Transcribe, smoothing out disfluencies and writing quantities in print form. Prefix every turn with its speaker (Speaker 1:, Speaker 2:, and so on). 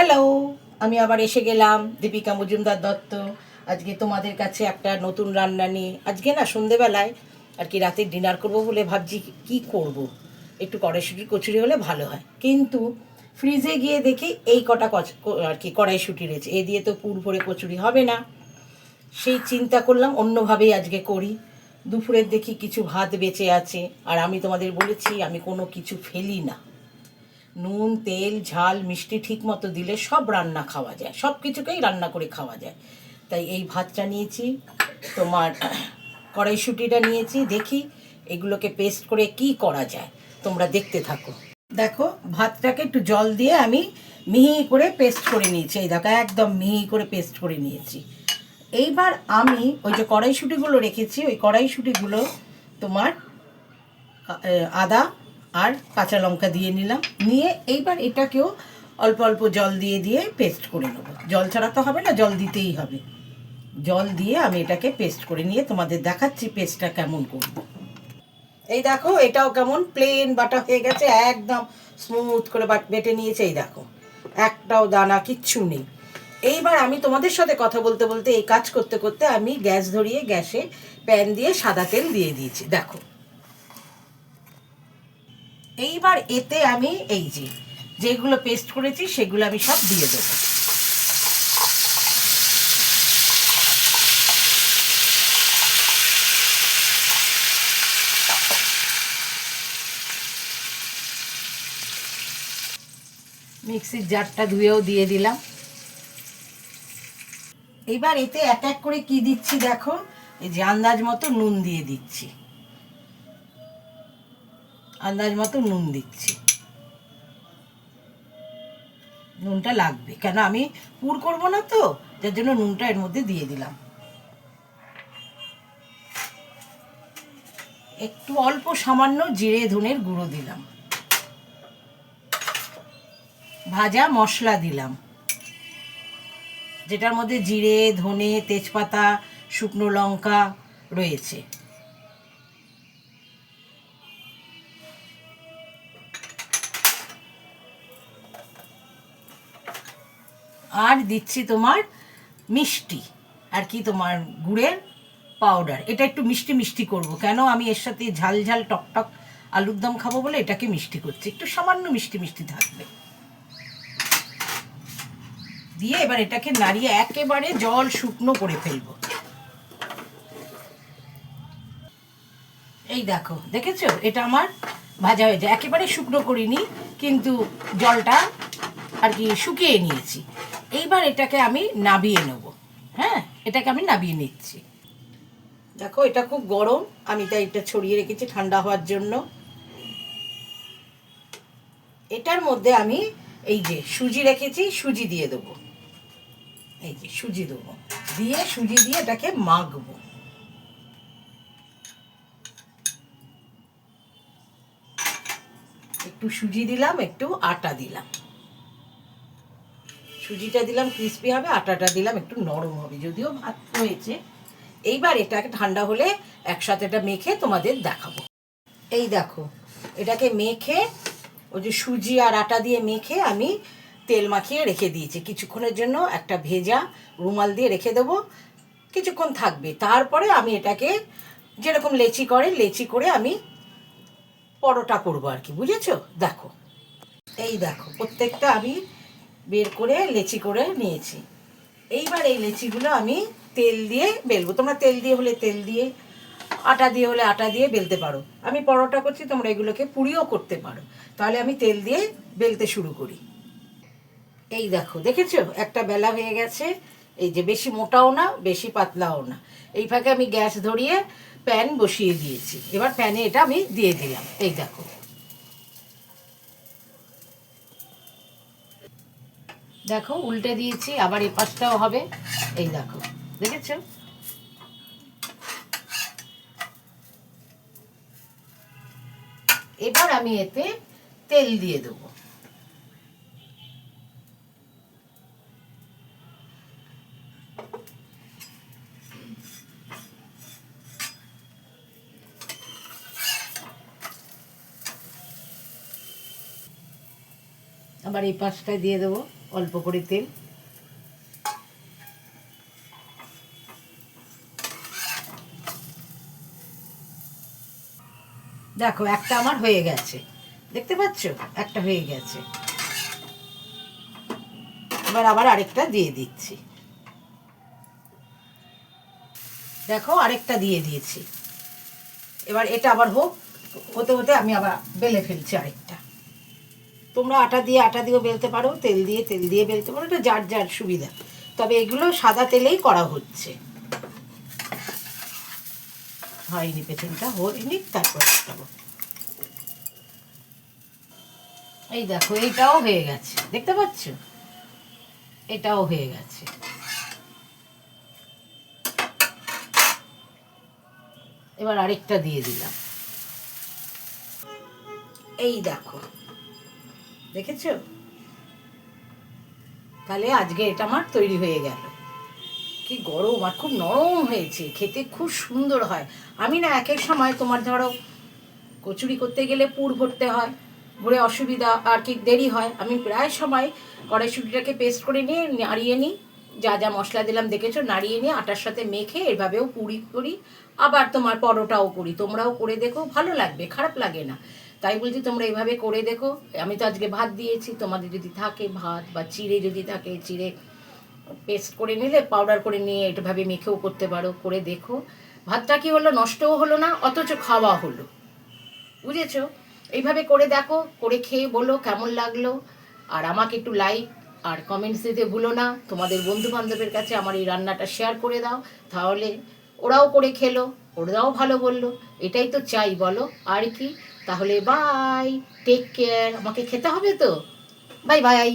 Speaker 1: Hello, আমি আবার এসে গেলাম দীপিকা মজুমদার দত্ত। আজকে তোমাদের কাছে একটা নতুন রান্না নিয়ে। আজকে না সন্ধেবেলায় আর কি রাতে ডিনার করব বলে ভাবছি কি করব। একটু কড়াইশুঁটির কচুরি হলে ভালো হয়, কিন্তু ফ্রিজে গিয়ে দেখি এই কটা আর কি কড়াইশুঁটি রয়েছে, এ দিয়ে তো পুর ভরে কচুরি হবে না। সেই চিন্তা করলাম অন্যভাবেই আজকে করি। দুপুরের দেখি কিছু ভাত বেঁচে আছে, আর আমি তোমাদের বলেছি আমি কোনো কিছু ফেলি না। নুন তেল ঝাল মিষ্টি ঠিক মতো দিলে সব রান্না খাওয়া যায়, সব কিছুকেই রান্না করে খাওয়া যায়। তাই এই ভাতটা নিয়েছি, তোমার কড়াইশুঁটিটা নিয়েছি, দেখি এগুলোকে পেস্ট করে কি করা যায়। তোমরা দেখতে থাকো। দেখো ভাতটাকে একটু জল দিয়ে আমি মিহি করে পেস্ট করে নিয়েছি। এই দেখো একদম মিহি করে পেস্ট করে নিয়েছি। এইবার আমি ওই যে কড়াইশুঁটিগুলো রেখেছি, ওই কড়াইশুঁটিগুলো তোমার আদা আর কাঁচা লঙ্কা দিয়ে নিলাম, নিয়ে এইবার এটাকেও অল্প অল্প জল দিয়ে দিয়ে পেস্ট করে নেবো। জল ছাড়া তো হবে না, জল দিতেই হবে। জল দিয়ে আমি এটাকে পেস্ট করে নিয়ে তোমাদের দেখাচ্ছি পেস্টটা কেমন করব। এই দেখো এটাও কেমন প্লেন বাটা হয়ে গেছে, একদম স্মুথ করে বেটে নিয়েছে। এই দেখো একটাও দানা কিচ্ছু নেই। এইবার আমি তোমাদের সাথে কথা বলতে বলতে এই কাজ করতে করতে আমি গ্যাস ধরিয়ে গ্যাসে প্যান দিয়ে সাদা তেল দিয়ে দিয়েছি। দেখো এইবার এতে আমি এই যেগুলো পেস্ট করেছি সেগুলো আমি সব দিয়ে দেবো। মিক্সির জারটা ধুয়েও দিয়ে দিলাম। এবার এতে এক এক করে কি দিচ্ছি দেখো, এই যে আন্দাজ মতো নুন দিয়ে দিচ্ছি, আন্দাজ মতো নুন দিচ্ছি। নুনটা লাগবে, কেন আমি পুর করবো না তো, যার জন্য নুনটা এর মধ্যে দিয়ে দিলাম। একটু অল্প সামান্য জিরে ধনের গুঁড়ো দিলাম, ভাজা মশলা দিলাম, যেটার মধ্যে জিরে ধনে তেজপাতা শুকনো লঙ্কা রয়েছে। আর দিচ্ছি তোমার মিষ্টি, আর কি তোমার গুড়ের পাউডার। এটা একটু মিষ্টি মিষ্টি করব, কেন আমি এর সাথে ঝাল ঝাল টকটক আলুর দম খাবো বলে এটাকে মিষ্টি করছি, একটু সামান্য মিষ্টি মিষ্টি থাকবে। দিয়ে এবার এটাকে নাড়িয়ে একেবারে জল শুকনো করে ফেলবো। এই দেখো দেখেছো এটা আমার ভাজা হয়ে যায়, একেবারে শুকনো করিনি, কিন্তু জলটা আর কি শুকিয়ে নিয়েছি। এইবার এটাকে আমি নাবিয়ে নেব। হ্যাঁ, এটাকে আমি নাবিয়ে নিচ্ছি। দেখো এটা খুব গরম, আমি তাই এটা ছড়িয়ে রেখেছি ঠান্ডা হওয়ার জন্য। এটার মধ্যে আমি এই যে সুজি রেখেছি, সুজি দিয়ে দেবো। এই যে সুজি দেবো, দিয়ে সুজি দিয়ে এটাকে মাখবো। একটু সুজি দিলাম, একটু আটা দিলাম। সুজিটা দিলাম ক্রিস্পি হবে, আটাটা দিলাম একটু নরম হবে, যদিও ভাত হয়েছে। এইবার এটাকে ঠান্ডা হলে একসাথে এটা মেখে তোমাদের দেখাবো। এই দেখো এটাকে মেখে ওই যে সুজি আর আটা দিয়ে মেখে আমি তেল মাখিয়ে রেখে দিয়েছি কিছুক্ষণের জন্য। একটা ভেজা রুমাল দিয়ে রেখে দেবো, কিছুক্ষণ থাকবে। তারপরে আমি এটাকে যেরকম লেচি করে লেচি করে আমি পরোটা করবো আর কি, বুঝেছো? দেখো এই দেখো প্রত্যেকটা আমি বের করে লেচি করে নিয়েছি। এইবার এই লেচিগুলো আমি তেল দিয়ে বেলবো। তোমরা তেল দিয়ে হলে তেল দিয়ে, আটা দিয়ে হলে আটা দিয়ে বেলতে পারো। আমি পরোটা করছি, তোমরা এগুলোকে পুরিও করতে পারো। তাহলে আমি তেল দিয়ে বেলতে শুরু করি। এই দেখো দেখেছো একটা বেলা হয়ে গেছে। এই যে বেশি মোটাও না বেশি পাতলাও না। এই ফাঁকে আমি গ্যাস ধরিয়ে প্যান বসিয়ে দিয়েছি। এবার প্যানে এটা আমি দিয়ে দিলাম। এই দেখো দেখো উল্টে দিয়েছি, আবার এই পাশটাও হবে। এই দেখো দেখেছো। এবার আমি এতে তেল দিয়ে দেবো। আবার এই পাশটায় দিয়ে দেবো অল্প করে তেল। দেখো একটা আমার হয়ে গেছে, দেখতে পাচ্ছ একটা হয়ে গেছে। এবার আবার আরেকটা দিয়ে দিচ্ছি। দেখো আরেকটা দিয়ে দিয়েছি। এবার এটা আবার হতে হতে আমি আবার বেলে ফেলছি আরেকটা। তোমরা আটা দিয়েও বেলতে পারো, তেল দিয়ে বেলতে পারো, এটা যার যার সুবিধা। তবে এগুলো সাদা তেলেই করা হচ্ছে। হয়নি, পেছনটা হয়নি, তারপরে উঠাবো। এই দেখো এইটাও হয়ে গেছে, দেখতে পাচ্ছ, এটাও হয়ে গেছে। এবার আরেকটা দিয়ে দিলাম। এই দেখো, দেখেছো? তাহলে আজকে এটা আমার তৈরি হয়ে গেল। কি গরম, আর খুব নরম হয়েছে, খেতে খুব সুন্দর হয়। আমি না এক এক সময় তোমার ধরো কচুরি করতে গেলে পুর ভরতে হয়, ভরে অসুবিধা আর কি দেরি হয়। আমি প্রায় সময় কড়াইশুঁটিটাকে পেস্ট করে নিয়ে নাড়িয়ে নিই, যা যা মশলা দিলাম দেখেছো, নাড়িয়ে নিয়ে আটার সাথে মেখে এভাবেও পুরি করি, আবার তোমার পরোটাও করি। তোমরাও করে দেখো, ভালো লাগবে, খারাপ লাগে না। তাই বলছি তোমরা এইভাবে করে দেখো। আমি তো আজকে ভাত দিয়েছি, তোমাদের যদি থাকে ভাত বা চিড়ে যদি থাকে, চিড়ে পেস্ট করে নিলে, পাউডার করে নিয়ে এটাভাবে মেখেও করতে পারো, করে দেখো। ভাতটা কি হলো, নষ্টও হলো না, অথচ খাওয়া হলো, বুঝেছো? এইভাবে করে দেখো, করে খেয়ে বলো কেমন লাগলো। আর আমাকে একটু লাইক আর কমেন্টস দিতে ভুলো না। তোমাদের বন্ধু বান্ধবের কাছে আমার এই রান্নাটা শেয়ার করে দাও, তাহলে ওরাও করে খেলো, ওরাও ভালো বললো। এটাই তো চাই, বলো আর কি? তাহলে বাই, টেক কেয়ার। আমাকে খেতে হবে তো, বাই বাই।